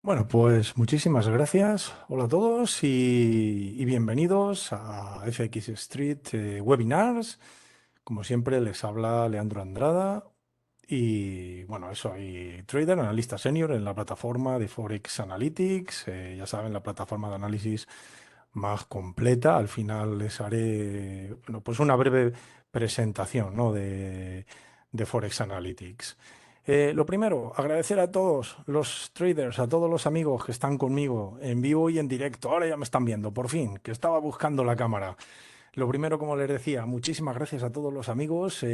Bueno, pues muchísimas gracias. Hola a todos y bienvenidos a FX Street Webinars. Como siempre, les habla Leandro Andrada y bueno, soy trader, analista senior en la plataforma de Forex Analytics. Ya saben, la plataforma de análisis más completa. Al final les haré, bueno, pues una breve presentación, ¿no? de Forex Analytics. Lo primero, agradecer a todos los traders, a todos los amigos que están conmigo en vivo y en directo. Ahora ya me están viendo, por fin, que estaba buscando la cámara. Lo primero, como les decía, muchísimas gracias a todos los amigos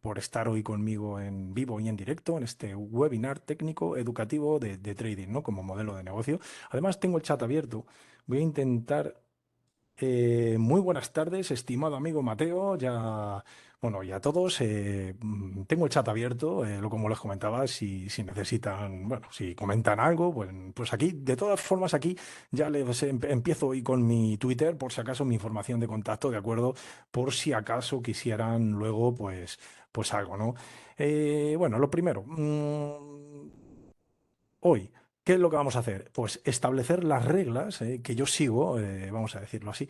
por estar hoy conmigo en vivo y en directo en este webinar técnico educativo de trading, ¿no? Como modelo de negocio. Además, tengo el chat abierto. Voy a intentar muy buenas tardes, estimado amigo Mateo. Ya, bueno, y a todos. Tengo el chat abierto, como les comentaba, si necesitan, bueno, si comentan algo, pues aquí, de todas formas, aquí ya les empiezo hoy con mi Twitter, por si acaso mi información de contacto, ¿de acuerdo? Por si acaso quisieran luego, pues algo, ¿no? Bueno, lo primero. Hoy, ¿qué es lo que vamos a hacer? Pues establecer las reglas que yo sigo, vamos a decirlo así,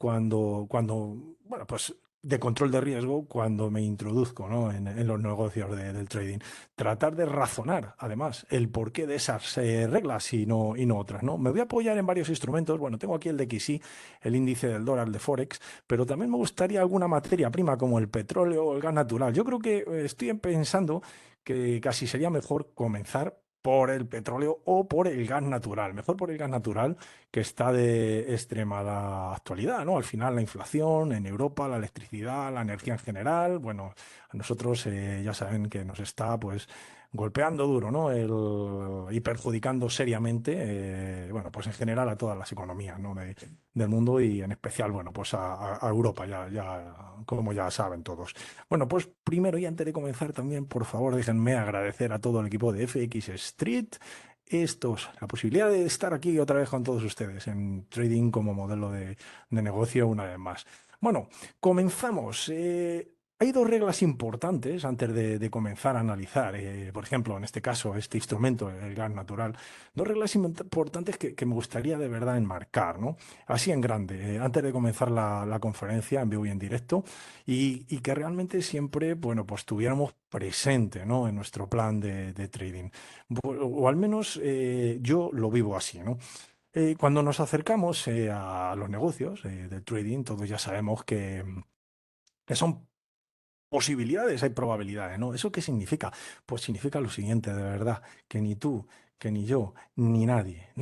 bueno, pues de control de riesgo cuando me introduzco, ¿no? en los negocios del trading. Tratar de razonar, además, el porqué de esas reglas y no otras, ¿no? Me voy a apoyar en varios instrumentos. Bueno, tengo aquí el de XY, el índice del dólar de Forex, pero también me gustaría alguna materia prima como el petróleo o el gas natural. Yo creo que estoy pensando que casi sería mejor comenzar por el petróleo o por el gas natural. Mejor por el gas natural, que está de extremada actualidad, ¿no? Al final la inflación en Europa, la electricidad, la energía en general, bueno, a nosotros ya saben que nos está pues golpeando duro, ¿no? Y perjudicando seriamente, bueno, pues en general a todas las economías, ¿no? del mundo y en especial, bueno, pues a Europa, como ya saben todos. Bueno, pues primero y antes de comenzar también, por favor, déjenme agradecer a todo el equipo de FX Street la posibilidad de estar aquí otra vez con todos ustedes en trading como modelo de negocio una vez más. Bueno, comenzamos. Hay dos reglas importantes antes de comenzar a analizar, por ejemplo, en este caso, este instrumento, el gas natural. Dos reglas importantes que me gustaría de verdad enmarcar, ¿no? Así en grande, antes de comenzar la conferencia en vivo y en directo, y que realmente siempre, bueno, pues tuviéramos presente, ¿no? En nuestro plan de trading. O al menos yo lo vivo así, ¿no? Cuando nos acercamos a los negocios del trading, todos ya sabemos que son posibilidades, hay probabilidades, ¿no? ¿Eso qué significa? Pues significa lo siguiente, de verdad, que ni tú, que ni yo, ni nadie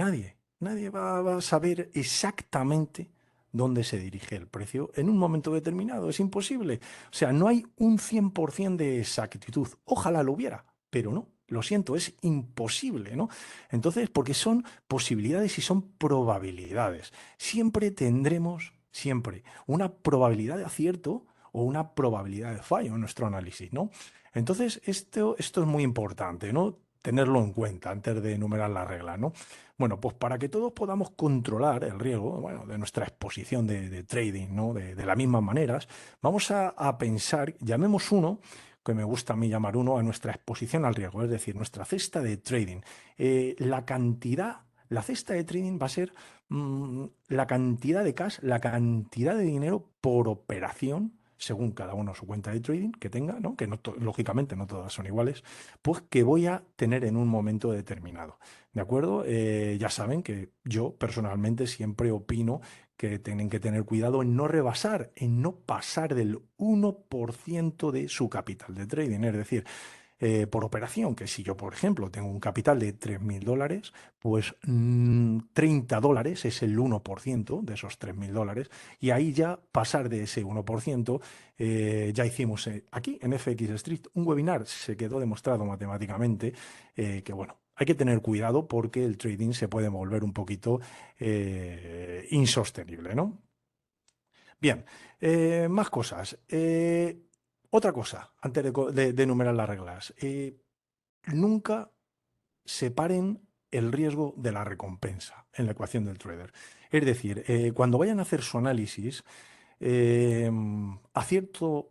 va a saber exactamente dónde se dirige el precio en un momento determinado. Es imposible. O sea, no hay un 100% de exactitud. Ojalá lo hubiera, pero no. Lo siento, es imposible, ¿no? Entonces, porque son posibilidades y son probabilidades. Siempre tendremos, siempre, una probabilidad de acierto o una probabilidad de fallo en nuestro análisis, ¿no? Entonces, esto es muy importante, ¿no? Tenerlo en cuenta antes de enumerar la regla, ¿no? Bueno, pues para que todos podamos controlar el riesgo, bueno, de nuestra exposición de trading, ¿no? De las mismas maneras, vamos a pensar, llamemos uno, que me gusta a mí llamar uno, a nuestra exposición al riesgo, es decir, nuestra cesta de trading. La cesta de trading va a ser la cantidad de cash, la cantidad de dinero por operación, según cada uno su cuenta de trading que tenga, ¿no? Que no lógicamente no todas son iguales, pues que voy a tener en un momento determinado. ¿De acuerdo? Ya saben que yo personalmente siempre opino que tienen que tener cuidado en no rebasar, en no pasar del 1% de su capital de trading. Es decir, por operación, que si yo, por ejemplo, tengo un capital de $3.000, pues $30 es el 1% de esos $3.000 y ahí ya pasar de ese 1%, ya hicimos aquí en FX Street un webinar, se quedó demostrado matemáticamente que, bueno, hay que tener cuidado porque el trading se puede volver un poquito insostenible, ¿no? Bien, más cosas. Otra cosa, antes de enumerar las reglas. Nunca separen el riesgo de la recompensa en la ecuación del trader. Es decir, cuando vayan a hacer su análisis, eh, a cierto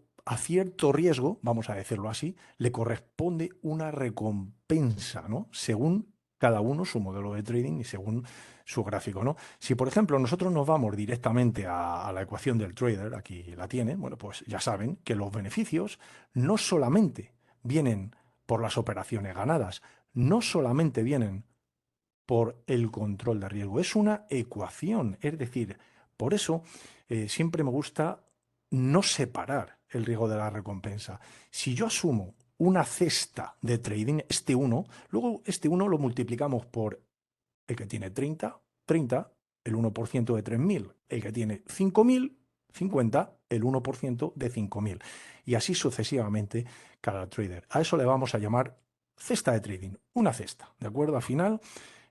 riesgo, vamos a decirlo así, le corresponde una recompensa, ¿no? Según cada uno su modelo de trading y según su gráfico, ¿no? Si, por ejemplo, nosotros nos vamos directamente a la ecuación del trader, aquí la tiene, bueno, pues ya saben que los beneficios no solamente vienen por las operaciones ganadas, no solamente vienen por el control de riesgo, es una ecuación, es decir, por eso siempre me gusta no separar el riesgo de la recompensa. Si yo asumo una cesta de trading, este uno, luego este uno lo multiplicamos por el que tiene 30, el 1% de 3.000, el que tiene 5.000, 50, el 1% de 5.000. Y así sucesivamente cada trader. A eso le vamos a llamar cesta de trading, una cesta, ¿de acuerdo? Al final,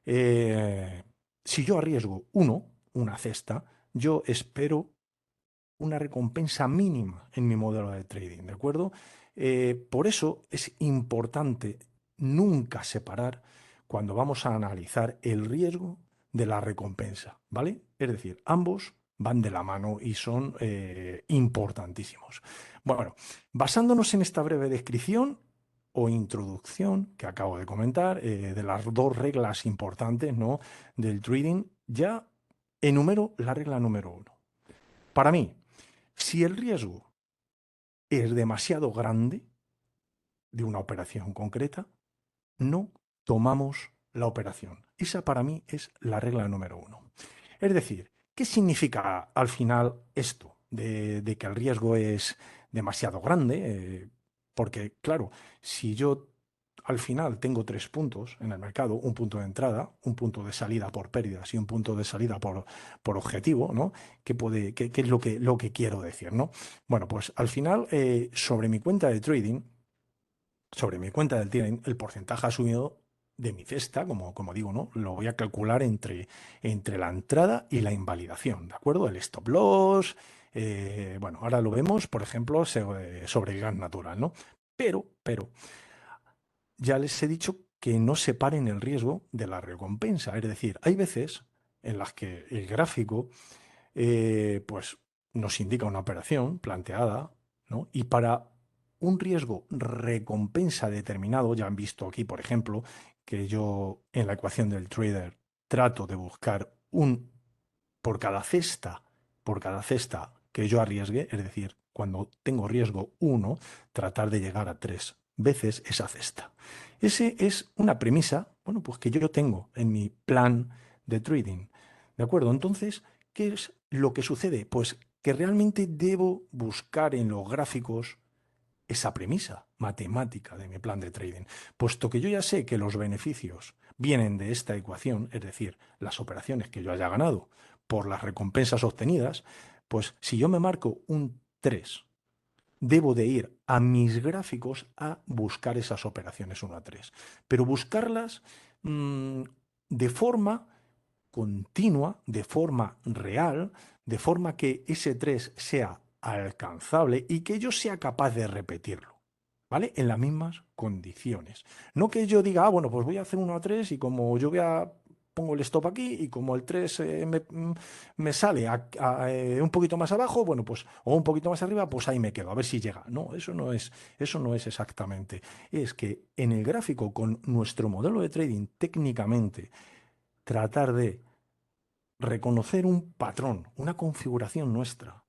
eh, si yo arriesgo una cesta, yo espero una recompensa mínima en mi modelo de trading, ¿de acuerdo? Por eso es importante nunca separar cuando vamos a analizar el riesgo de la recompensa, ¿vale? Es decir, ambos van de la mano y son importantísimos. Bueno, basándonos en esta breve descripción o introducción que acabo de comentar, de las dos reglas importantes, ¿no?, del trading, ya enumero la regla número uno. Para mí, si el riesgo es demasiado grande de una operación concreta, no tomamos la operación. Esa para mí es la regla número uno. Es decir, ¿qué significa al final esto de que el riesgo es demasiado grande? Porque, claro, si yo al final tengo 3 puntos en el mercado, un punto de entrada, un punto de salida por pérdidas y un punto de salida por objetivo, ¿no? ¿Qué es lo que quiero decir, ¿no? Bueno, pues al final, sobre mi cuenta de trading, sobre mi cuenta del trading, el porcentaje asumido de mi cesta, como digo, ¿no? Lo voy a calcular entre la entrada y la invalidación, ¿de acuerdo? El stop loss, bueno, ahora lo vemos, por ejemplo, sobre el gas natural, ¿no? Pero, ya les he dicho que no separen el riesgo de la recompensa. Es decir, hay veces en las que el gráfico pues nos indica una operación planteada, ¿no? Y para un riesgo recompensa determinado, ya han visto aquí, por ejemplo, que yo en la ecuación del trader trato de buscar por cada cesta, por cada cesta que yo arriesgue, es decir, cuando tengo riesgo uno, tratar de llegar a 3 veces esa cesta. Ese es una premisa, bueno, pues que yo tengo en mi plan de trading. ¿De acuerdo? Entonces, ¿qué es lo que sucede? Pues que realmente debo buscar en los gráficos esa premisa matemática de mi plan de trading, puesto que yo ya sé que los beneficios vienen de esta ecuación, es decir, las operaciones que yo haya ganado por las recompensas obtenidas, pues si yo me marco un 3, debo de ir a mis gráficos a buscar esas operaciones 1 a 3, pero buscarlas de forma continua, de forma real, de forma que ese 3 sea alcanzable y que yo sea capaz de repetirlo, ¿vale? En las mismas condiciones. No que yo diga, bueno, pues voy a hacer 1 a 3 y como yo pongo el stop aquí y como el 3 me sale un poquito más abajo, bueno, pues, o un poquito más arriba, pues ahí me quedo, a ver si llega. No, eso no es exactamente. Es que en el gráfico, con nuestro modelo de trading, técnicamente, tratar de reconocer un patrón, una configuración nuestra,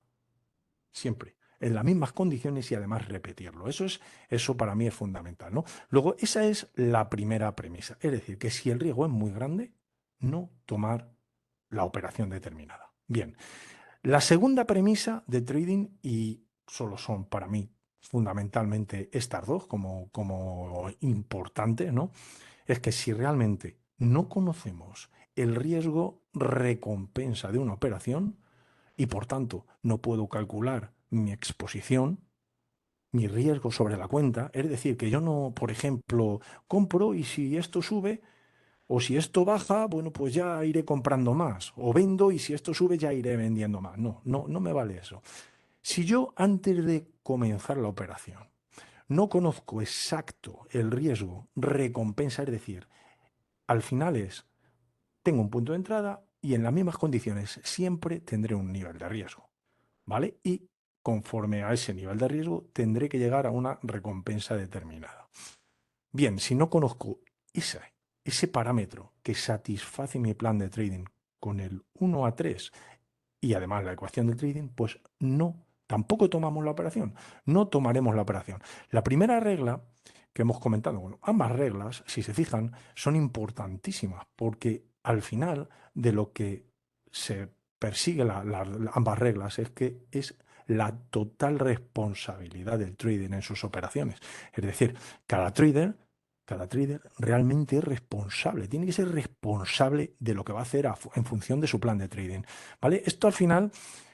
siempre, en las mismas condiciones y además repetirlo. Eso para mí es fundamental, ¿no? Luego, esa es la primera premisa. Es decir, que si el riesgo es muy grande, no tomar la operación determinada. Bien, la segunda premisa de trading, y solo son para mí fundamentalmente estas dos como importantes, ¿no? Es que si realmente no conocemos el riesgo recompensa de una operación y por tanto no puedo calcular mi exposición, mi riesgo sobre la cuenta, es decir, que yo no, por ejemplo, compro y si esto sube o si esto baja, bueno, pues ya iré comprando más, o vendo y si esto sube ya iré vendiendo más. No me vale eso. Si yo antes de comenzar la operación no conozco exacto el riesgo recompensa, es decir, al final tengo un punto de entrada y en las mismas condiciones siempre tendré un nivel de riesgo, ¿vale? Y conforme a ese nivel de riesgo tendré que llegar a una recompensa determinada. Bien, si no conozco ese ese parámetro que satisface mi plan de trading con el 1 a 3 y además la ecuación del trading, pues no, tampoco tomamos la operación, no tomaremos la operación. La primera regla que hemos comentado, bueno, ambas reglas, si se fijan, son importantísimas porque al final de lo que se persigue ambas reglas es que es la total responsabilidad del trader en sus operaciones. Es decir, cada trader cada trader realmente es responsable, tiene que ser responsable de lo que va a hacer en función de su plan de trading, ¿vale? Esto al final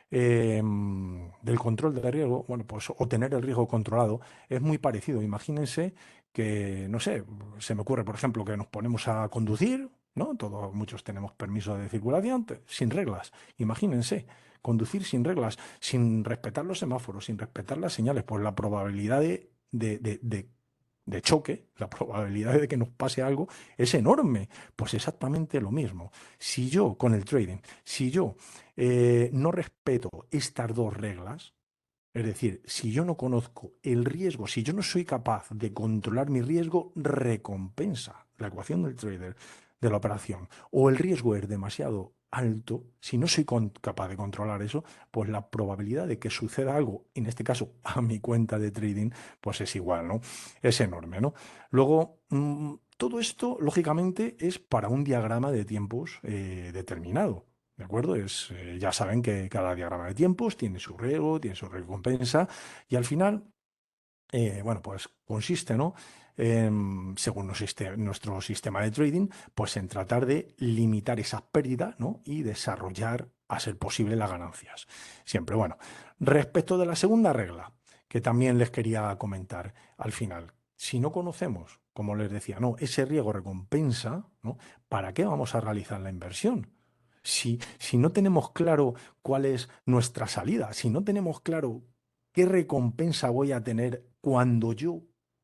del control de riesgo, bueno, pues o tener el riesgo controlado es muy parecido. Imagínense que, no sé, se me ocurre, por ejemplo, que nos ponemos a conducir, ¿no? Todos, muchos tenemos permiso de circulación sin reglas. Imagínense. Conducir sin reglas, sin respetar los semáforos, sin respetar las señales, pues la probabilidad de choque, la probabilidad de que nos pase algo es enorme. Pues exactamente lo mismo. Si yo con el trading, si yo no respeto estas dos reglas, es decir, si yo no conozco el riesgo, si yo no soy capaz de controlar mi riesgo, recompensa, la ecuación del trader de la operación, o el riesgo es demasiado alto, si no soy capaz de controlar eso, pues la probabilidad de que suceda algo, en este caso a mi cuenta de trading, pues es igual, ¿no? Es enorme, ¿no? Luego, todo esto, lógicamente, es para un diagrama de tiempos determinado. ¿De acuerdo? Ya saben que cada diagrama de tiempos tiene su riesgo, tiene su recompensa y al final, bueno, pues consiste, ¿no? Según nuestro sistema de trading, pues en tratar de limitar esas pérdidas, ¿no? Y desarrollar, a ser posible, las ganancias. Siempre, bueno. Respecto de la segunda regla, que también les quería comentar al final, si no conocemos, como les decía, no, ese riesgo recompensa, ¿no? ¿Para qué vamos a realizar la inversión? Si no tenemos claro cuál es nuestra salida, si no tenemos claro qué recompensa voy a tener cuando yo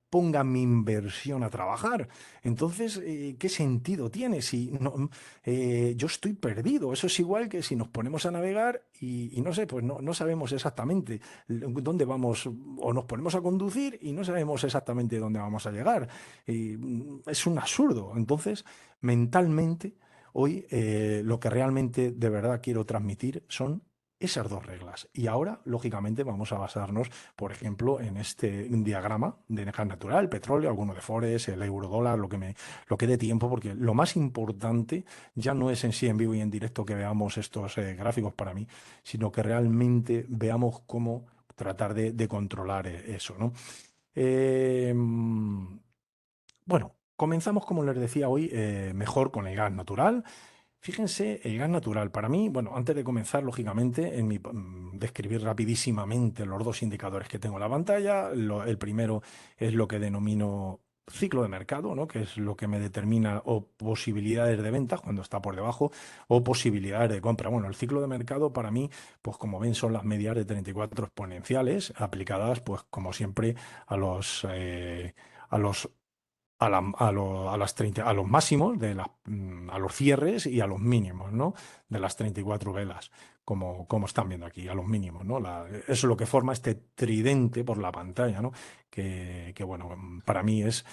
ponga mi inversión a trabajar, entonces, ¿qué sentido tiene? Si no, yo estoy perdido, eso es igual que si nos ponemos a navegar y no sé, pues no sabemos exactamente dónde vamos o nos ponemos a conducir y no sabemos exactamente dónde vamos a llegar. Es un absurdo. Entonces, mentalmente hoy lo que realmente de verdad quiero transmitir son esas dos reglas. Y ahora, lógicamente, vamos a basarnos, por ejemplo, en este diagrama de gas natural, el petróleo, alguno de Forex, el euro dólar, lo que dé tiempo, porque lo más importante ya no es en sí en vivo y en directo que veamos estos gráficos para mí, sino que realmente veamos cómo tratar de controlar eso, ¿no? Eh, bueno, comenzamos, como les decía hoy, mejor con el gas natural. Fíjense, el gas natural, para mí, bueno, antes de comenzar, lógicamente, describir rapidísimamente los dos indicadores que tengo en la pantalla. El primero es lo que denomino ciclo de mercado, ¿no? Que es lo que me determina o posibilidades de venta cuando está por debajo o posibilidades de compra. Bueno, el ciclo de mercado para mí, pues como ven, son las medias de 34 exponenciales aplicadas, pues como siempre, a a los a las 30 a los máximos, a los cierres y a los mínimos, ¿no? De las 34 velas, como están viendo aquí, a los mínimos, ¿no? Eso es lo que forma este tridente por la pantalla, ¿no? Bueno, para mí es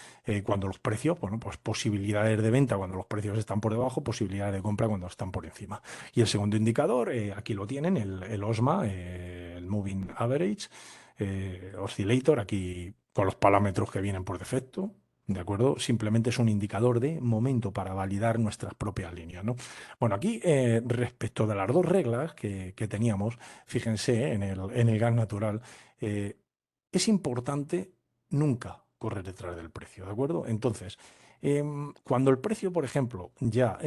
cuando los precios, bueno, pues posibilidades de venta cuando los precios están por debajo, posibilidades de compra cuando están por encima. Y el segundo indicador, aquí lo tienen, el OSMA, el Moving Average, Oscillator, aquí con los parámetros que vienen por defecto. ¿De acuerdo? Simplemente es un indicador de momento para validar nuestras propias líneas, ¿no? Bueno, aquí respecto de las dos reglas que teníamos, fíjense en el gas natural, eh, es importante nunca correr detrás del precio, ¿de acuerdo? Entonces, cuando el precio, por ejemplo, ya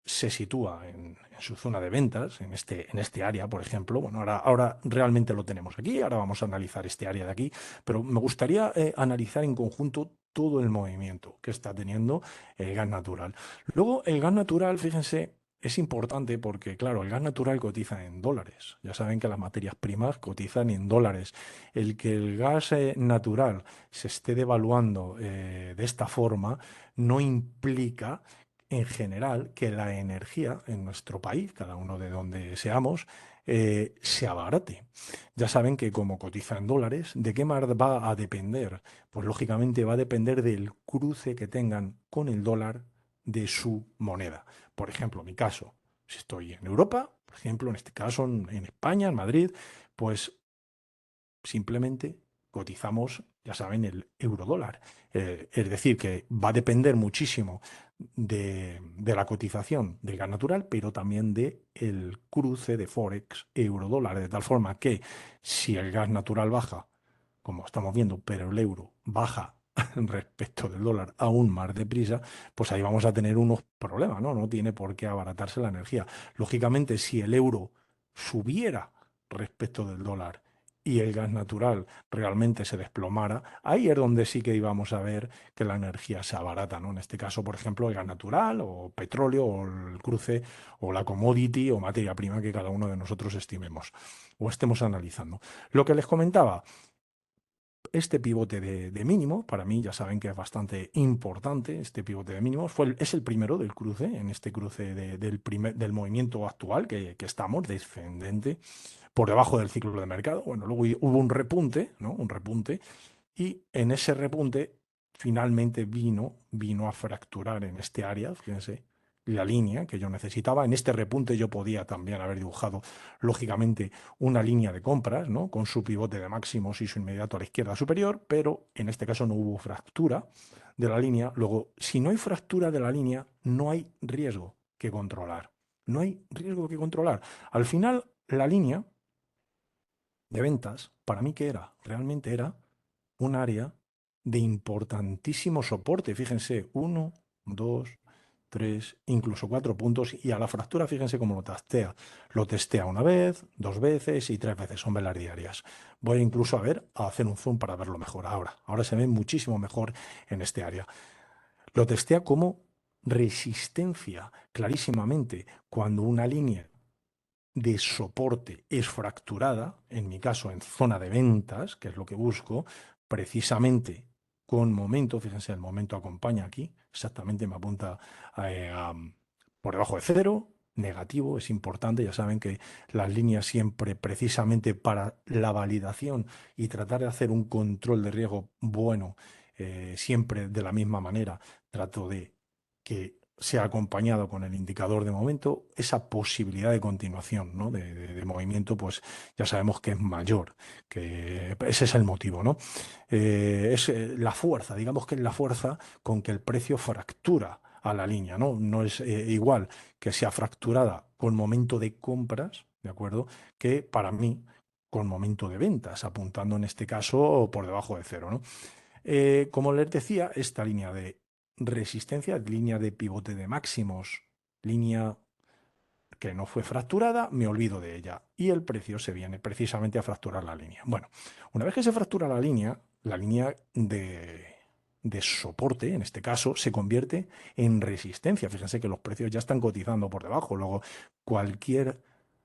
se sitúa en su zona de ventas, en este área, por ejemplo, bueno, ahora realmente lo tenemos aquí, ahora vamos a analizar este área de aquí, pero me gustaría analizar en conjunto todo el movimiento que está teniendo el gas natural. Luego, el gas natural, fíjense, es importante porque, claro, el gas natural cotiza en dólares. Ya saben que las materias primas cotizan en dólares. El que el gas natural se esté devaluando de esta forma no implica en general que la energía en nuestro país, cada uno de donde seamos, se abarate. Ya saben que como cotiza en dólares, ¿de qué más va a depender? Pues lógicamente va a depender del cruce que tengan con el dólar de su moneda. Por ejemplo, mi caso, si estoy en Europa, por ejemplo, en este caso en España, en Madrid, pues simplemente cotizamos, ya saben, el eurodólar. Es decir, que va a depender muchísimo de la cotización del gas natural, pero también de el cruce de Forex eurodólar, de tal forma que si el gas natural baja, como estamos viendo, pero el euro baja respecto del dólar aún más deprisa, pues ahí vamos a tener unos problemas, ¿no? No tiene por qué abaratarse la energía. Lógicamente, si el euro subiera respecto del dólar y el gas natural realmente se desplomara, ahí es donde sí que íbamos a ver que la energía se abarata, ¿no? En este caso, por ejemplo, el gas natural o petróleo o el cruce o la commodity o materia prima que cada uno de nosotros estimemos o estemos analizando. Lo que les comentaba, este pivote de mínimo, para mí ya saben que es bastante importante, este pivote de mínimo, es el primero del cruce, en este cruce del movimiento actual que estamos, descendente, por debajo del ciclo de mercado. Bueno, luego hubo un repunte, ¿no? Un repunte, y en ese repunte finalmente vino a fracturar en este área, fíjense, la línea que yo necesitaba. En este repunte yo podía también haber dibujado, lógicamente, una línea de compras, ¿no? Con su pivote de máximos y su inmediato a la izquierda superior, pero en este caso no hubo fractura de la línea. Luego, si no hay fractura de la línea, no hay riesgo que controlar. No hay riesgo que controlar. Al final, la línea de ventas, para mí, ¿qué era? Realmente era un área de importantísimo soporte. Fíjense, uno, dos, tres, incluso 4 puntos. Y a la fractura, fíjense cómo lo testea. Lo testea una vez, 2 veces y 3 veces. Son velas diarias. Voy incluso a hacer un zoom para verlo mejor ahora. Ahora se ve muchísimo mejor en este área. Lo testea como resistencia, clarísimamente. Cuando una línea de soporte es fracturada, en mi caso en zona de ventas, que es lo que busco, precisamente con momento, fíjense, el momento acompaña aquí, exactamente me apunta por debajo de cero, negativo, es importante, ya saben que las líneas siempre precisamente para la validación y tratar de hacer un control de riesgo bueno, siempre de la misma manera, trato de que sea acompañado con el indicador de momento, esa posibilidad de continuación, ¿no? de movimiento, pues ya sabemos que es mayor, que ese es el motivo, ¿no? Es la fuerza, digamos que es la fuerza con que el precio fractura a la línea, ¿no? No es igual que sea fracturada con momento de compras, ¿de acuerdo? Que para mí con momento de ventas, apuntando en este caso por debajo de cero, ¿no? Como les decía, esta línea de resistencia, línea de pivote de máximos, línea que no fue fracturada, me olvido de ella y el precio se viene precisamente a fracturar la línea. Bueno, una vez que se fractura la línea de soporte, en este caso, se convierte en resistencia. Fíjense que los precios ya están cotizando por debajo. Luego, cualquier,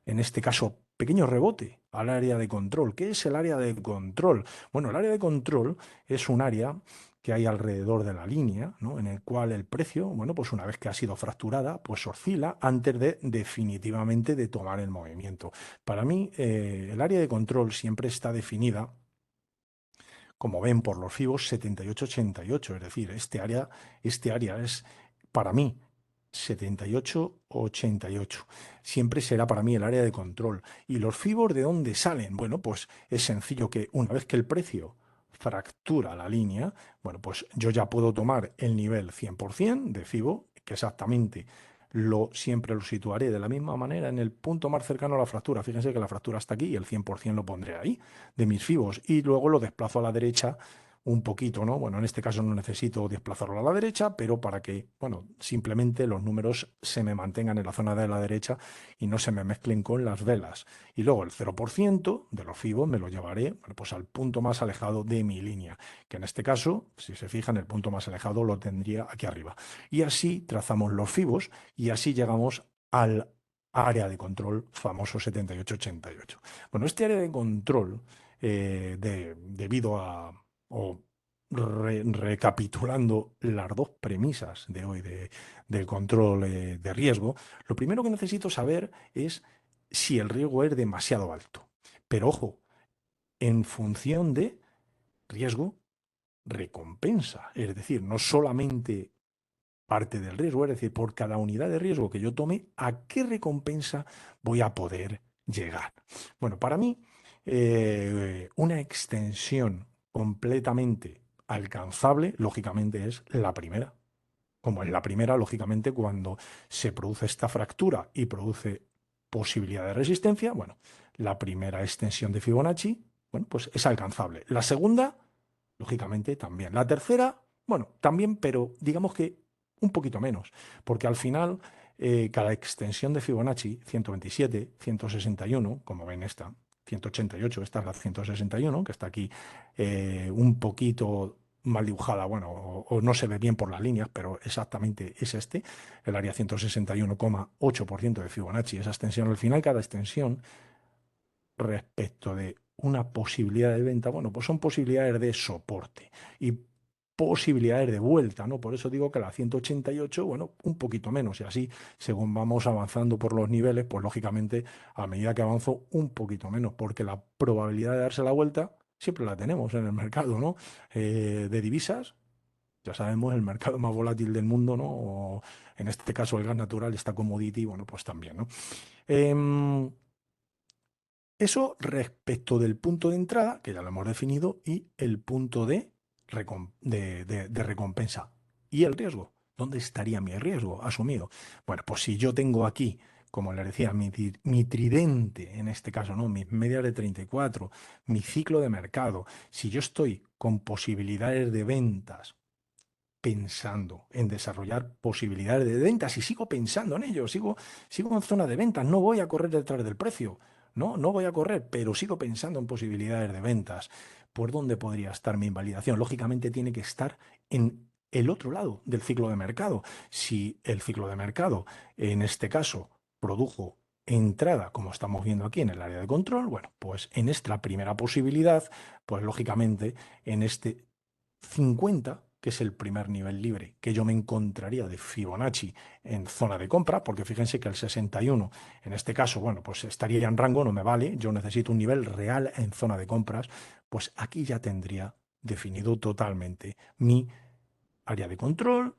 en este caso, pequeño rebote al área de control. ¿Qué es el área de control? Bueno, el área de control es un área que hay alrededor de la línea, ¿no? En el cual el precio, bueno, pues una vez que ha sido fracturada, pues oscila antes de definitivamente de tomar el movimiento. Para mí, el área de control siempre está definida, como ven, por los FIBOS 78-88, es decir, este área es para mí 78-88. Siempre será para mí el área de control. ¿Y los FIBOS de dónde salen? Bueno, pues es sencillo que una vez que el precio fractura la línea, bueno, pues yo ya puedo tomar el nivel 100% de FIBO, que exactamente siempre lo situaré de la misma manera en el punto más cercano a la fractura. Fíjense que la fractura está aquí y el 100% lo pondré ahí, de mis FIBOS, y luego lo desplazo a la derecha un poquito, ¿no? Bueno, en este caso no necesito desplazarlo a la derecha, pero para que, bueno, simplemente los números se me mantengan en la zona de la derecha y no se me mezclen con las velas. Y luego el 0% de los FIBOS me lo llevaré, bueno, pues al punto más alejado de mi línea, que en este caso, si se fijan, el punto más alejado lo tendría aquí arriba. Y así trazamos los FIBOS y así llegamos al área de control famoso 78-88. Bueno, este área de control, debido a, o recapitulando las dos premisas de hoy del control de riesgo, lo primero que necesito saber es si el riesgo es demasiado alto. Pero ojo, en función de riesgo, recompensa. Es decir, no solamente parte del riesgo, es decir, por cada unidad de riesgo que yo tome, ¿a qué recompensa voy a poder llegar? Bueno, para mí, una extensión completamente alcanzable, lógicamente, es la primera. Como es la primera, lógicamente, cuando se produce esta fractura y produce posibilidad de resistencia, bueno, la primera extensión de Fibonacci, bueno, pues es alcanzable. La segunda, lógicamente, también. La tercera, bueno, también, pero digamos que un poquito menos, porque al final cada extensión de Fibonacci, 127, 161, como ven esta, 188, esta es la 161, que está aquí un poquito mal dibujada, bueno, o no se ve bien por las líneas, pero exactamente es este, el área 161,8% de Fibonacci, esa extensión. Al final, cada extensión respecto de una posibilidad de venta, bueno, pues son posibilidades de soporte y posibilidades de vuelta, ¿no? Por eso digo que la 188, bueno, un poquito menos, y así, según vamos avanzando por los niveles, pues lógicamente, a medida que avanzo, un poquito menos, porque la probabilidad de darse la vuelta siempre la tenemos en el mercado, ¿no? De divisas, ya sabemos, el mercado más volátil del mundo, ¿no? O en este caso el gas natural, esta commodity, bueno, pues también, ¿no? Em, Eso respecto del punto de entrada, que ya lo hemos definido, y el punto de recompensa. ¿Y el riesgo? ¿Dónde estaría mi riesgo asumido? Bueno, pues si yo tengo aquí, como les decía, mi tridente, en este caso, ¿no? Mis medias de 34, mi ciclo de mercado, si yo estoy con posibilidades de ventas, pensando en desarrollar posibilidades de ventas y sigo pensando en ello, sigo en zona de ventas, no voy a correr detrás del precio, no voy a correr, pero sigo pensando en posibilidades de ventas. ¿Por dónde podría estar mi invalidación? Lógicamente tiene que estar en el otro lado del ciclo de mercado. Si el ciclo de mercado, en este caso, produjo entrada, como estamos viendo aquí en el área de control, bueno, pues en esta primera posibilidad, pues lógicamente en este 50, que es el primer nivel libre que yo me encontraría de Fibonacci en zona de compra, porque fíjense que el 61, en este caso, bueno, pues estaría ya en rango, no me vale, yo necesito un nivel real en zona de compras, pues aquí ya tendría definido totalmente mi área de control,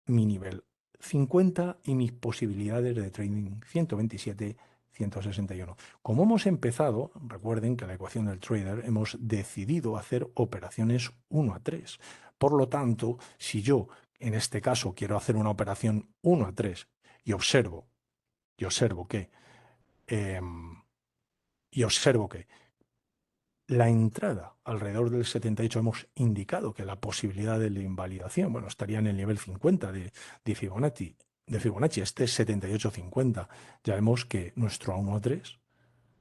mi nivel 50 y mis posibilidades de trading 127, 161. Como hemos empezado, recuerden que en la ecuación del trader hemos decidido hacer operaciones 1 a 3. Por lo tanto, si yo en este caso quiero hacer una operación 1 a 3 y observo que, em, y observo que la entrada alrededor del 78 hemos indicado que la posibilidad de la invalidación, bueno, estaría en el nivel 50 de Fibonacci, este es 78,50. Ya vemos que nuestro A1-3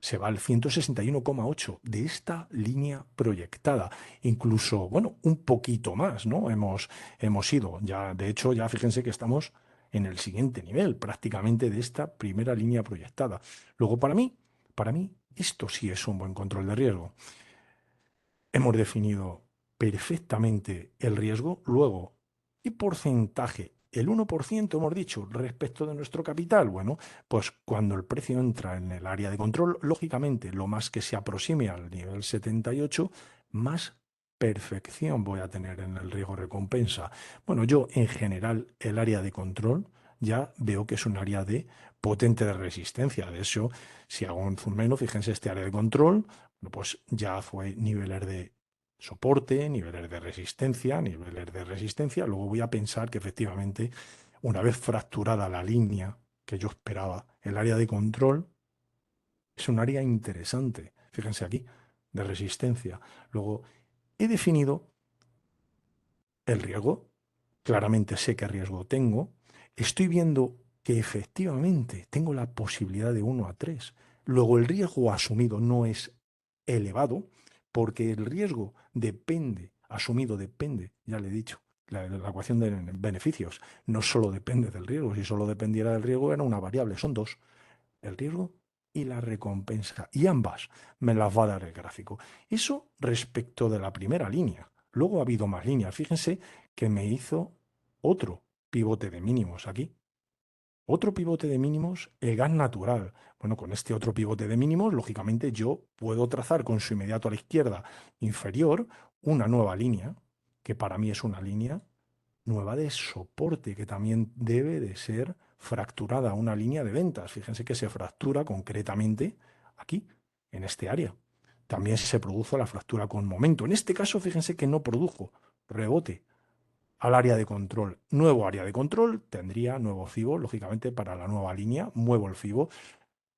se va al 161,8 de esta línea proyectada. Incluso, bueno, un poquito más, ¿no? Hemos ido, ya, de hecho, ya fíjense que estamos en el siguiente nivel, prácticamente de esta primera línea proyectada. Luego, para mí, esto sí es un buen control de riesgo. Hemos definido perfectamente el riesgo. Luego, ¿qué porcentaje? El 1% hemos dicho respecto de nuestro capital. Bueno, pues cuando el precio entra en el área de control, lógicamente, lo más que se aproxime al nivel 78, más perfección voy a tener en el riesgo recompensa. Bueno, yo en general el área de control ya veo que es un área de potente de resistencia. De hecho, si hago un zoom menos, fíjense este área de control, bueno, pues ya fue niveles de soporte, niveles de resistencia, niveles de resistencia. Luego voy a pensar que efectivamente, una vez fracturada la línea que yo esperaba, el área de control es un área interesante. Fíjense aquí, de resistencia. Luego he definido el riesgo. Claramente sé qué riesgo tengo. Estoy viendo que efectivamente tengo la posibilidad de 1 a 3. Luego el riesgo asumido no es elevado porque el riesgo asumido depende, ya le he dicho, la ecuación de beneficios no solo depende del riesgo. Si solo dependiera del riesgo era una variable, son dos, el riesgo y la recompensa. Y ambas me las va a dar el gráfico. Eso respecto de la primera línea. Luego ha habido más líneas. Fíjense que me hizo otro pivote de mínimos aquí. Otro pivote de mínimos, el gas natural. Bueno, con este otro pivote de mínimos, lógicamente yo puedo trazar con su inmediato a la izquierda inferior una nueva línea, que para mí es una línea nueva de soporte, que también debe de ser fracturada una línea de ventas. Fíjense que se fractura concretamente aquí, en este área. También se produjo la fractura con momento. En este caso, fíjense que no produjo rebote al área de control. Nuevo área de control, tendría nuevo FIBO, lógicamente, para la nueva línea. Muevo el FIBO.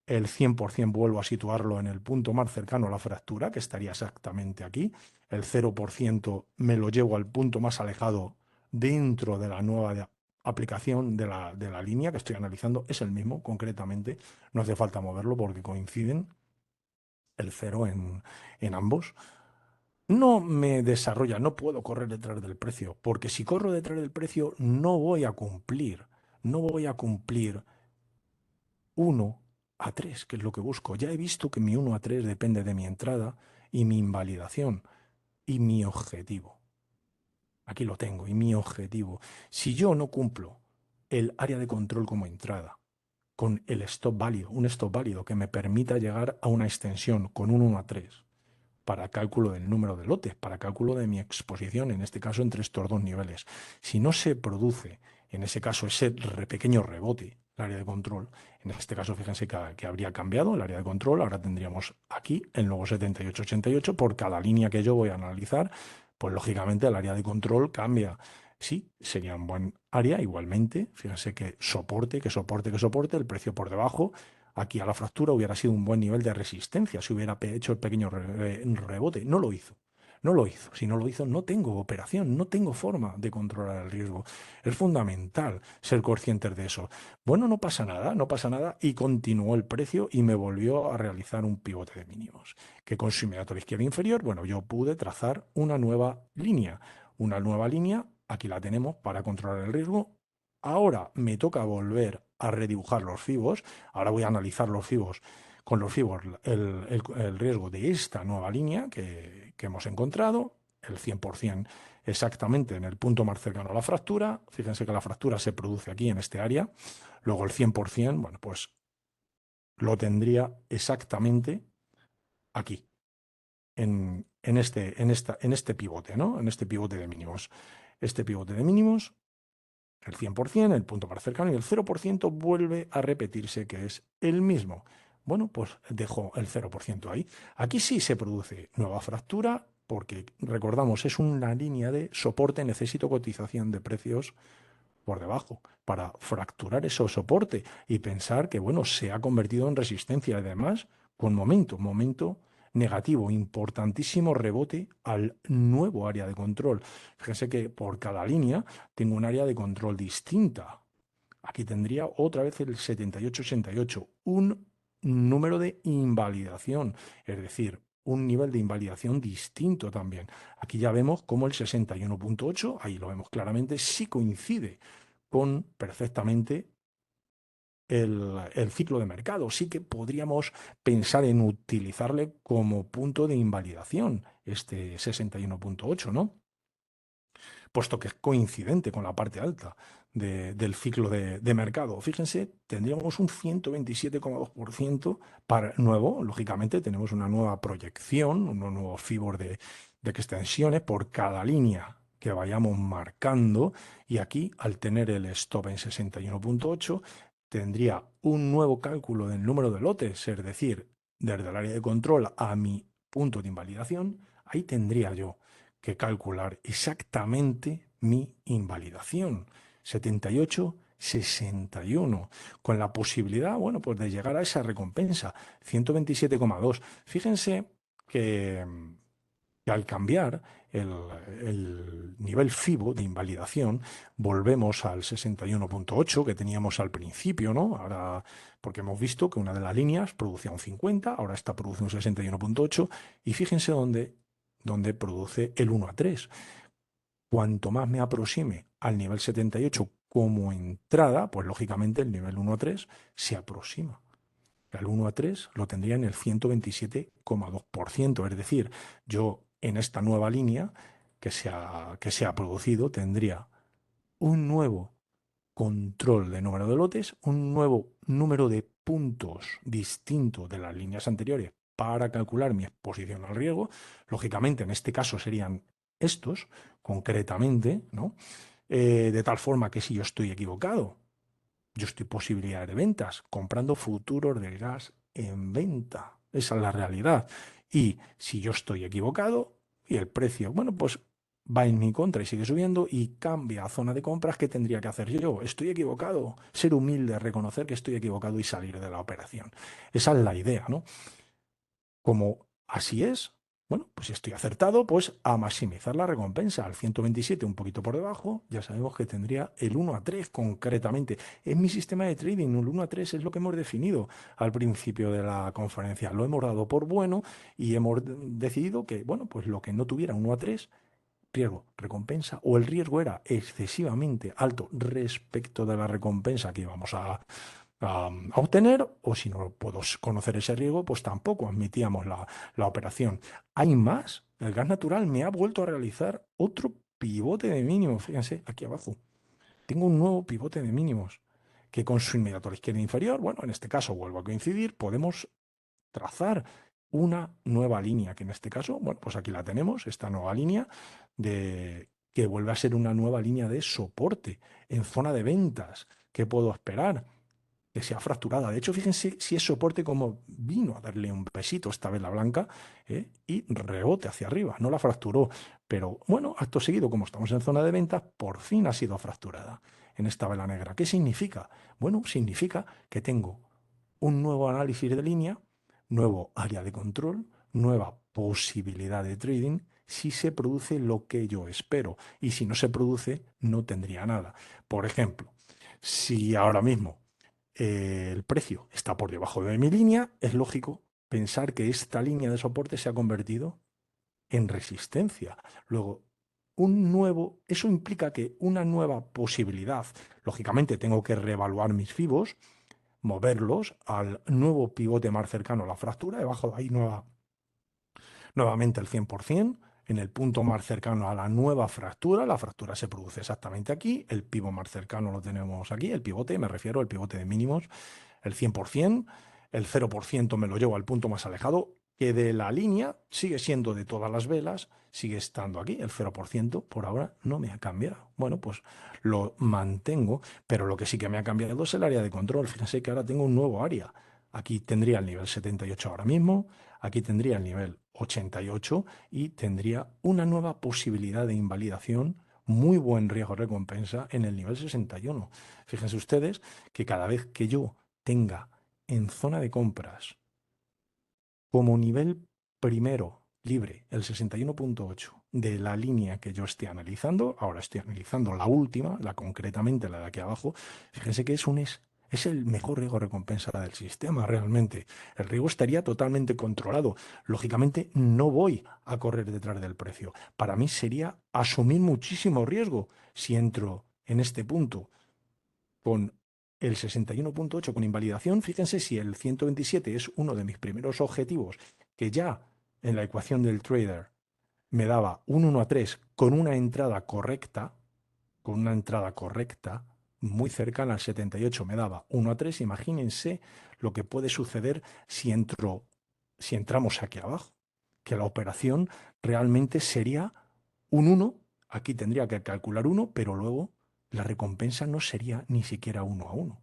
El 100% vuelvo a situarlo en el punto más cercano a la fractura, que estaría exactamente aquí. El 0% me lo llevo al punto más alejado dentro de la nueva aplicación de la línea que estoy analizando. Es el mismo, concretamente. No hace falta moverlo porque coinciden el cero en ambos. No me desarrolla, no puedo correr detrás del precio, porque si corro detrás del precio no voy a cumplir 1 a 3, que es lo que busco. Ya he visto que mi 1 a 3 depende de mi entrada y mi invalidación y mi objetivo. Aquí lo tengo, y mi objetivo. Si yo no cumplo el área de control como entrada, con el stop válido, un stop válido que me permita llegar a una extensión con un 1 a 3 para cálculo del número de lotes, para cálculo de mi exposición, en este caso entre estos dos niveles. Si no se produce, en ese caso, ese pequeño rebote, el área de control, en este caso, fíjense que habría cambiado el área de control, ahora tendríamos aquí el nuevo 78-88, por cada línea que yo voy a analizar, pues lógicamente el área de control cambia. Sí, sería un buen área igualmente, fíjense que soporte, que soporte, que soporte, el precio por debajo. Aquí a la fractura hubiera sido un buen nivel de resistencia si hubiera hecho el pequeño rebote. No lo hizo. No lo hizo. Si no lo hizo, no tengo operación, no tengo forma de controlar el riesgo. Es fundamental ser conscientes de eso. Bueno, no pasa nada, no pasa nada. Y continuó el precio y me volvió a realizar un pivote de mínimos. Que con su inmediato izquierda inferior, bueno, yo pude trazar una nueva línea. Una nueva línea, aquí la tenemos para controlar el riesgo. Ahora me toca volver a redibujar los fibos. Ahora voy a analizar los fibos con los fibos, el riesgo de esta nueva línea que hemos encontrado, el 100% exactamente en el punto más cercano a la fractura. Fíjense que la fractura se produce aquí en este área. Luego el 100%, bueno, pues lo tendría exactamente aquí, en este pivote, ¿no? En este pivote de mínimos. Este pivote de mínimos, el 100%, el punto más cercano, y el 0% vuelve a repetirse, que es el mismo. Bueno, pues dejo el 0% ahí. Aquí sí se produce nueva fractura, porque recordamos, es una línea de soporte, necesito cotización de precios por debajo para fracturar ese soporte y pensar que, bueno, se ha convertido en resistencia, además, con momento negativo, importantísimo rebote al nuevo área de control. Fíjense que por cada línea tengo un área de control distinta. Aquí tendría otra vez el 78-88, un número de invalidación, es decir, un nivel de invalidación distinto también. Aquí ya vemos cómo el 61.8, ahí lo vemos claramente, sí coincide con perfectamente el ciclo de mercado. Sí que podríamos pensar en utilizarle como punto de invalidación, este 61.8, ¿no? Puesto que es coincidente con la parte alta del ciclo de mercado. Fíjense, tendríamos un 127,2% para nuevo, lógicamente tenemos una nueva proyección, unos nuevos fibos de extensiones por cada línea que vayamos marcando, y aquí al tener el stop en 61.8 tendría un nuevo cálculo del número de lotes, es decir, desde el área de control a mi punto de invalidación, ahí tendría yo que calcular exactamente mi invalidación. 78-61, con la posibilidad, bueno, pues de llegar a esa recompensa, 127,2. Fíjense que, que al cambiar el, el nivel FIBO de invalidación, volvemos al 61.8 que teníamos al principio, ¿no? Ahora, porque hemos visto que una de las líneas producía un 50, ahora está produciendo un 61.8, y fíjense dónde produce el 1 a 3. Cuanto más me aproxime al nivel 78 como entrada, pues lógicamente el nivel 1 a 3 se aproxima. El 1 a 3 lo tendría en el 127,2%, es decir, yo en esta nueva línea que se ha producido tendría un nuevo control de número de lotes, un nuevo número de puntos distinto de las líneas anteriores para calcular mi exposición al riesgo. Lógicamente, en este caso serían estos, concretamente, ¿no? de tal forma que si yo estoy equivocado, yo estoy posibilidad de ventas, comprando futuros del gas en venta. Esa es la realidad. Y si yo estoy equivocado y el precio, bueno, pues va en mi contra y sigue subiendo y cambia a zona de compras, ¿qué tendría que hacer yo? Estoy equivocado. Ser humilde, reconocer que estoy equivocado y salir de la operación. Esa es la idea, ¿no? Como así es, bueno, pues si estoy acertado, pues a maximizar la recompensa. Al 127 un poquito por debajo, ya sabemos que tendría el 1 a 3 concretamente. En mi sistema de trading, el 1 a 3 es lo que hemos definido al principio de la conferencia. Lo hemos dado por bueno y hemos decidido que, bueno, pues lo que no tuviera 1 a 3, riesgo, recompensa, o el riesgo era excesivamente alto respecto de la recompensa que íbamos a obtener, o si no puedo conocer ese riesgo, pues tampoco admitíamos la operación. Hay más, el gas natural me ha vuelto a realizar otro pivote de mínimos, fíjense, aquí abajo. Tengo un nuevo pivote de mínimos que con su inmediato a la izquierda inferior, bueno, en este caso vuelvo a coincidir, podemos trazar una nueva línea, que en este caso, bueno, pues aquí la tenemos, esta nueva línea que vuelve a ser una nueva línea de soporte en zona de ventas. ¿Qué puedo esperar? Que sea fracturada. De hecho, fíjense si es soporte como vino a darle un besito esta vela blanca, y rebote hacia arriba. No la fracturó, pero bueno, acto seguido, como estamos en zona de ventas, por fin ha sido fracturada en esta vela negra. ¿Qué significa? Bueno, significa que tengo un nuevo análisis de línea, nuevo área de control, nueva posibilidad de trading si se produce lo que yo espero. Y si no se produce, no tendría nada. Por ejemplo, si ahora mismo el precio está por debajo de mi línea, es lógico pensar que esta línea de soporte se ha convertido en resistencia. Luego, eso implica que una nueva posibilidad, lógicamente tengo que reevaluar mis fibos, moverlos al nuevo pivote más cercano a la fractura, debajo de ahí nuevamente el 100%, en el punto más cercano a la nueva fractura. La fractura se produce exactamente aquí, el pivo más cercano lo tenemos aquí, el pivote, me refiero al pivote de mínimos, el 100%, el 0% me lo llevo al punto más alejado, que de la línea sigue siendo de todas las velas, sigue estando aquí, el 0% por ahora no me ha cambiado. Bueno, pues lo mantengo, pero lo que sí que me ha cambiado es el área de control. Fíjense que ahora tengo un nuevo área. Aquí tendría el nivel 78 ahora mismo, aquí tendría el nivel 88 y tendría una nueva posibilidad de invalidación, muy buen riesgo-recompensa en el nivel 61. Fíjense ustedes que cada vez que yo tenga en zona de compras como nivel primero libre el 61,8 de la línea que yo esté analizando, ahora estoy analizando la última, la concretamente la de aquí abajo, fíjense que es el mejor riesgo recompensa del sistema realmente. El riesgo estaría totalmente controlado. Lógicamente no voy a correr detrás del precio. Para mí sería asumir muchísimo riesgo si entro en este punto con el 61,8 con invalidación. Fíjense si el 127 es uno de mis primeros objetivos, que ya en la ecuación del trader me daba un 1 a 3 con una entrada correcta, muy cercana al 78 me daba 1 a 3. Imagínense lo que puede suceder si entramos aquí abajo, que la operación realmente sería un 1, aquí tendría que calcular 1, pero luego la recompensa no sería ni siquiera 1 a 1.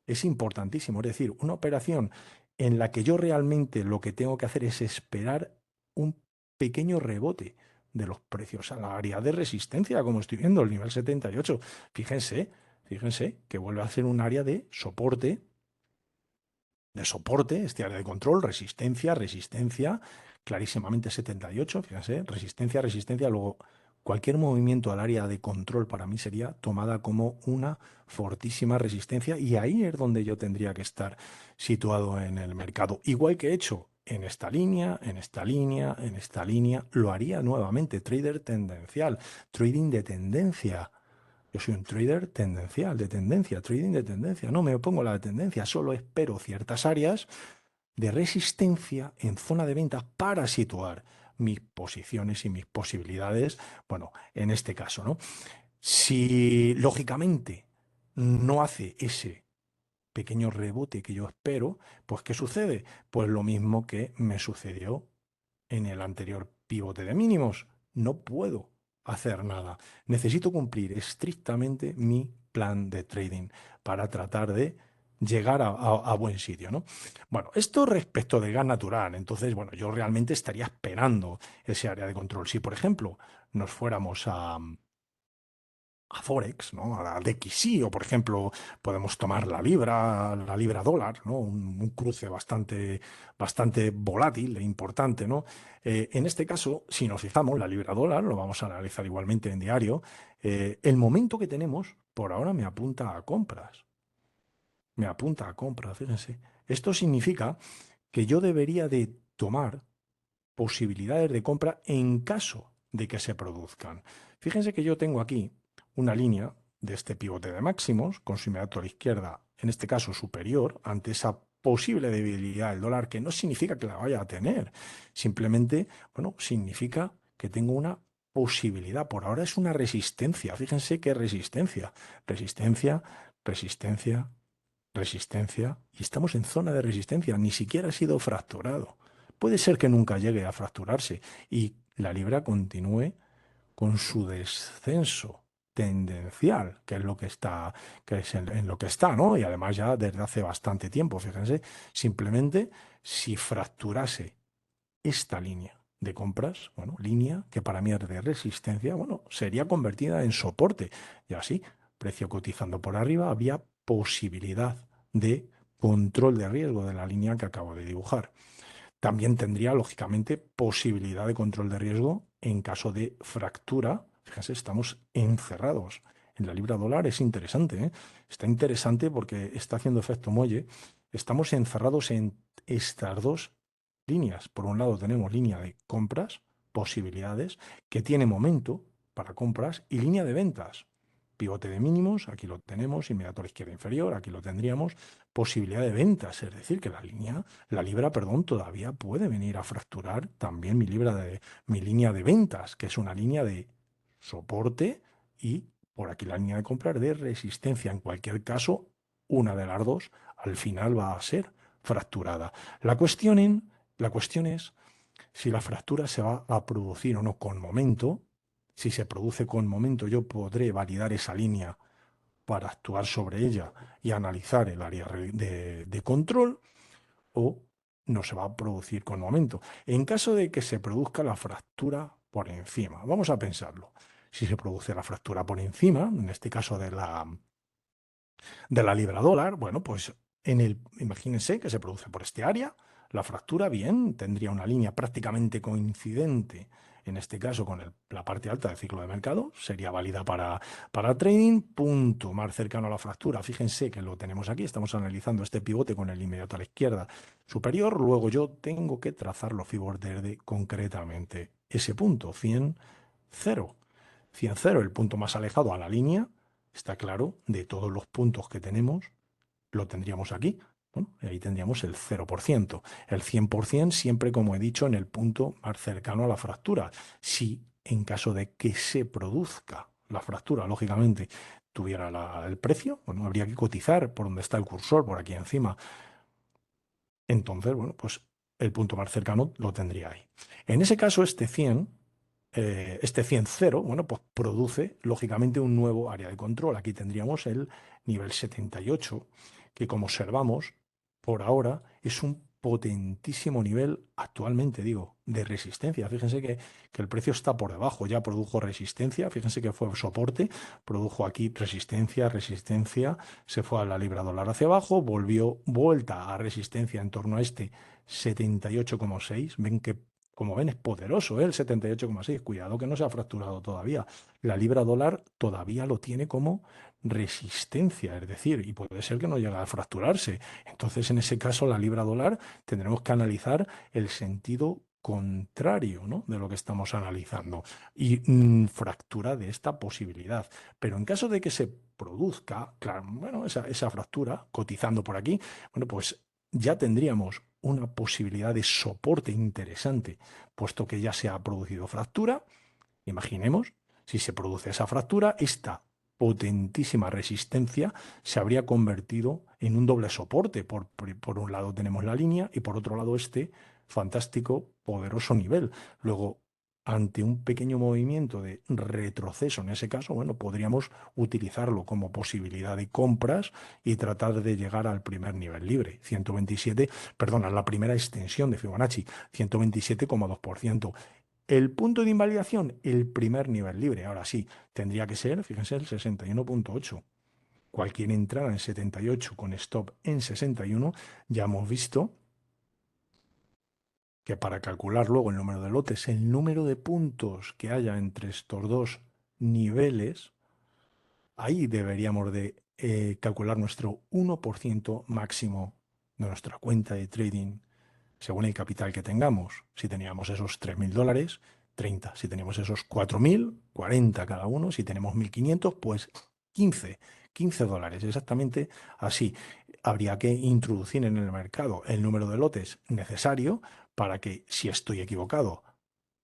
Es importantísimo, es decir, una operación en la que yo realmente lo que tengo que hacer es esperar un pequeño rebote de los precios a la área de resistencia, como estoy viendo, el nivel 78. Fíjense que vuelve a ser un área de soporte, este área de control, resistencia, clarísimamente 78, fíjense, resistencia, luego cualquier movimiento al área de control para mí sería tomada como una fortísima resistencia y ahí es donde yo tendría que estar situado en el mercado. Igual que he hecho en esta línea, en esta línea, en esta línea, lo haría nuevamente, trader tendencial, trading de tendencia. Yo soy un trader tendencial, de tendencia, trading de tendencia. No me opongo a la tendencia, solo espero ciertas áreas de resistencia en zona de venta para situar mis posiciones y mis posibilidades, bueno, en este caso, ¿no? Si lógicamente no hace ese pequeño rebote que yo espero, pues ¿qué sucede? Pues lo mismo que me sucedió en el anterior pivote de mínimos. No puedo hacer nada. Necesito cumplir estrictamente mi plan de trading para tratar de llegar a buen sitio, ¿no? Bueno, esto respecto del gas natural. Entonces, bueno, yo realmente estaría esperando ese área de control. Si, por ejemplo, nos fuéramos a Forex, ¿no? A DXY, o por ejemplo, podemos tomar la libra dólar, ¿no? Un cruce bastante volátil e importante, ¿no? En este caso, si nos fijamos, la libra dólar, lo vamos a analizar igualmente en diario, el momento que tenemos por ahora me apunta a compras. Me apunta a compras, fíjense. Esto significa que yo debería de tomar posibilidades de compra en caso de que se produzcan. Fíjense que yo tengo aquí una línea de este pivote de máximos con su inmediato a la izquierda, en este caso superior, ante esa posible debilidad del dólar, que no significa que la vaya a tener, simplemente, bueno, significa que tengo una posibilidad. Por ahora es una resistencia. Fíjense qué resistencia. Resistencia, resistencia, resistencia. Y estamos en zona de resistencia. Ni siquiera ha sido fracturado. Puede ser que nunca llegue a fracturarse y la libra continúe con su descenso tendencial, que es lo que está, que es en lo que está, ¿no? Y además ya desde hace bastante tiempo, fíjense, simplemente si fracturase esta línea de compras, bueno, línea que para mí es de resistencia, bueno, sería convertida en soporte. Y así, precio cotizando por arriba, había posibilidad de control de riesgo de la línea que acabo de dibujar. También tendría, lógicamente, posibilidad de control de riesgo en caso de fractura. Fíjense, estamos encerrados. En la libra dólar es interesante, ¿eh? Está interesante porque está haciendo efecto muelle. Estamos encerrados en estas dos líneas. Por un lado tenemos línea de compras, posibilidades, que tiene momento para compras, y línea de ventas. Pivote de mínimos, aquí lo tenemos, inmediato a la izquierda inferior, aquí lo tendríamos, posibilidad de ventas, es decir, que la libra, perdón, todavía puede venir a fracturar también mi línea de ventas, que es una línea de soporte, y por aquí la línea de compras de resistencia. En cualquier caso, una de las dos al final va a ser fracturada. La cuestión es si la fractura se va a producir o no con momento. Si se produce con momento, yo podré validar esa línea para actuar sobre ella y analizar el área de control, o no se va a producir con momento. En caso de que se produzca la fractura por encima, vamos a pensarlo. Si se produce la fractura por encima, en este caso de la libra dólar, bueno, pues imagínense que se produce por este área, la fractura, bien, tendría una línea prácticamente coincidente, en este caso con la parte alta del ciclo de mercado, sería válida para trading, punto más cercano a la fractura. Fíjense que lo tenemos aquí, estamos analizando este pivote con el inmediato a la izquierda superior, luego yo tengo que trazar los fibos desde concretamente ese punto, 100, 0. 100, 0, el punto más alejado a la línea. Está claro, de todos los puntos que tenemos, lo tendríamos aquí. Bueno, y ahí tendríamos el 0%. El 100% siempre, como he dicho, en el punto más cercano a la fractura. Si en caso de que se produzca la fractura, lógicamente, tuviera el precio, bueno, habría que cotizar por donde está el cursor, por aquí encima. Entonces, bueno, pues el punto más cercano lo tendría ahí. En ese caso, este 100 bueno, pues produce lógicamente un nuevo área de control. Aquí tendríamos el nivel 78, que como observamos, por ahora es un potentísimo nivel actualmente, digo, de resistencia. Fíjense que el precio está por debajo, ya produjo resistencia, fíjense que fue soporte, produjo aquí resistencia, resistencia, se fue a la libra dólar hacia abajo, volvió vuelta a resistencia en torno a este 78,6. Ven que, como ven, es poderoso, ¿eh? El 78,6. Cuidado que no se ha fracturado todavía. La libra dólar todavía lo tiene como resistencia, es decir, y puede ser que no llegue a fracturarse. Entonces, en ese caso, la libra dólar tendremos que analizar el sentido contrario, ¿no?, de lo que estamos analizando, y fractura de esta posibilidad. Pero en caso de que se produzca, claro, bueno, esa fractura, cotizando por aquí, bueno, pues ya tendríamos una posibilidad de soporte interesante, puesto que ya se ha producido fractura. Imaginemos, si se produce esa fractura, esta potentísima resistencia se habría convertido en un doble soporte. Por un lado tenemos la línea y por otro lado este fantástico, poderoso nivel. Luego, ante un pequeño movimiento de retroceso, en ese caso, bueno, podríamos utilizarlo como posibilidad de compras y tratar de llegar al primer nivel libre, 127, perdona, la primera extensión de Fibonacci, 127,2%. El punto de invalidación, el primer nivel libre. Ahora sí, tendría que ser, fíjense, el 61,8. Cualquier entrada en 78 con stop en 61, ya hemos visto que para calcular luego el número de lotes, el número de puntos que haya entre estos dos niveles, ahí deberíamos de calcular nuestro 1% máximo de nuestra cuenta de trading según el capital que tengamos. Si teníamos esos 3.000 dólares, 30. Si tenemos esos 4.000, 40 cada uno. Si tenemos 1.500, pues 15 dólares. Exactamente así. Habría que introducir en el mercado el número de lotes necesario para que, si estoy equivocado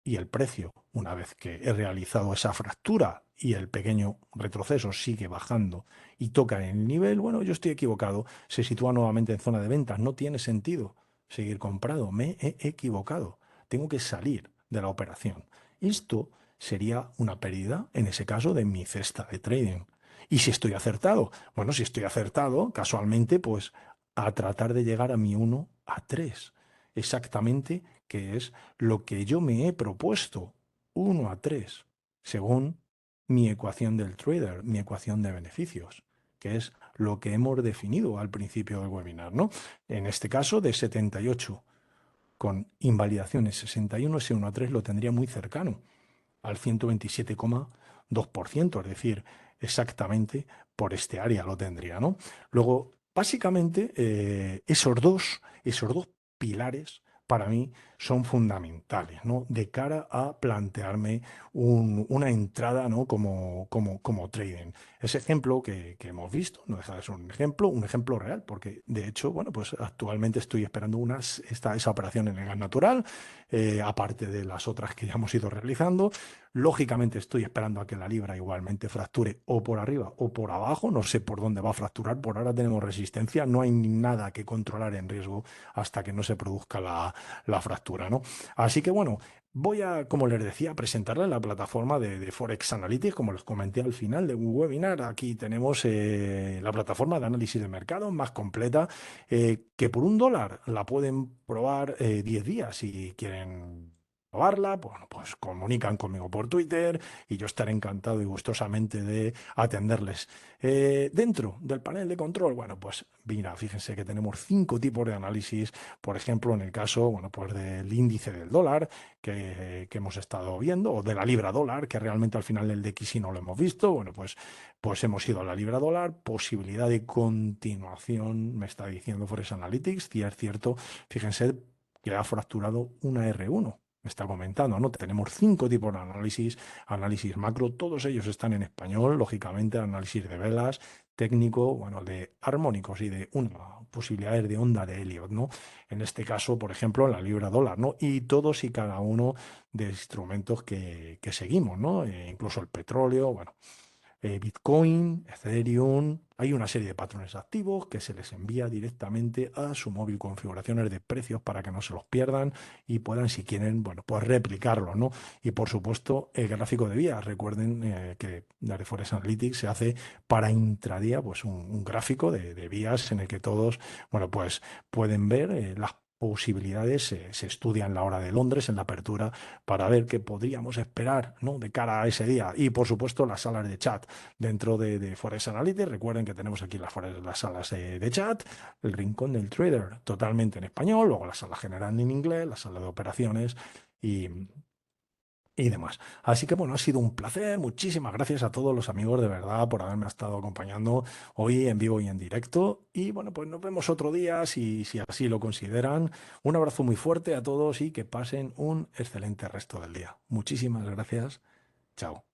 y el precio, una vez que he realizado esa fractura y el pequeño retroceso sigue bajando y toca el nivel, bueno, yo estoy equivocado, se sitúa nuevamente en zona de ventas, no tiene sentido seguir comprado, me he equivocado, tengo que salir de la operación. Esto sería una pérdida, en ese caso, de mi cesta de trading. ¿Y si estoy acertado? Bueno, si estoy acertado, casualmente, pues a tratar de llegar a mi 1 a 3, exactamente, que es lo que yo me he propuesto, 1 a 3, según mi ecuación del trader, mi ecuación de beneficios, que es lo que hemos definido al principio del webinar, ¿no? En este caso, de 78 con invalidaciones 61, ese 1 a 3 lo tendría muy cercano al 127,2%, es decir, exactamente por este área lo tendría, ¿no? Luego, básicamente, esos dos pilares para mí son fundamentales, ¿no? De cara a plantearme una entrada, ¿no? Como trading. Ese ejemplo que hemos visto no deja de ser un ejemplo real, porque de hecho, bueno, pues actualmente estoy esperando esa operación en el gas natural, aparte de las otras que ya hemos ido realizando. Lógicamente estoy esperando a que la libra igualmente fracture o por arriba o por abajo, no sé por dónde va a fracturar, por ahora tenemos resistencia, no hay nada que controlar en riesgo hasta que no se produzca la fractura, ¿no? Así que bueno, voy a, como les decía, presentarles la plataforma de Forex Analytics, como les comenté al final de un webinar. Aquí tenemos la plataforma de análisis de mercado más completa, que por $1 la pueden probar 10 días si quieren probarla. Bueno, pues comunican conmigo por Twitter y yo estaré encantado y gustosamente de atenderles. Dentro del panel de control, bueno, pues mira, fíjense que tenemos 5 tipos de análisis. Por ejemplo, en el caso, bueno, pues del índice del dólar que hemos estado viendo, o de la libra dólar, que realmente al final del DXY no lo hemos visto. Bueno, pues hemos ido a la libra dólar, posibilidad de continuación, me está diciendo Forex Analytics, y es cierto, fíjense que ha fracturado una R1. Me está comentando, ¿no? Tenemos 5 tipos de análisis macro, todos ellos están en español, lógicamente, análisis de velas, técnico, bueno, de armónicos y de una posibilidades de onda de Elliott, ¿no? En este caso, por ejemplo, la libra dólar, ¿no? Y todos y cada uno de instrumentos que seguimos, ¿no? Incluso el petróleo, bueno, Bitcoin, Ethereum, hay una serie de patrones activos que se les envía directamente a su móvil, configuraciones de precios para que no se los pierdan y puedan, si quieren, bueno, pues replicarlo, ¿no? Y por supuesto, el gráfico de vías. Recuerden que la Forex Analytics se hace para intradía, pues un gráfico de vías en el que todos, bueno, pues pueden ver las posibilidades, se estudia en la hora de Londres, en la apertura, para ver qué podríamos esperar, ¿no? De cara a ese día. Y por supuesto, las salas de chat dentro de Forex Analytics. Recuerden que tenemos aquí las salas de chat, el rincón del trader totalmente en español, luego la sala general en inglés, la sala de operaciones y, y demás. Así que bueno, ha sido un placer. Muchísimas gracias a todos los amigos de verdad por haberme estado acompañando hoy en vivo y en directo. Y bueno, pues nos vemos otro día si así lo consideran. Un abrazo muy fuerte a todos y que pasen un excelente resto del día. Muchísimas gracias. Chao.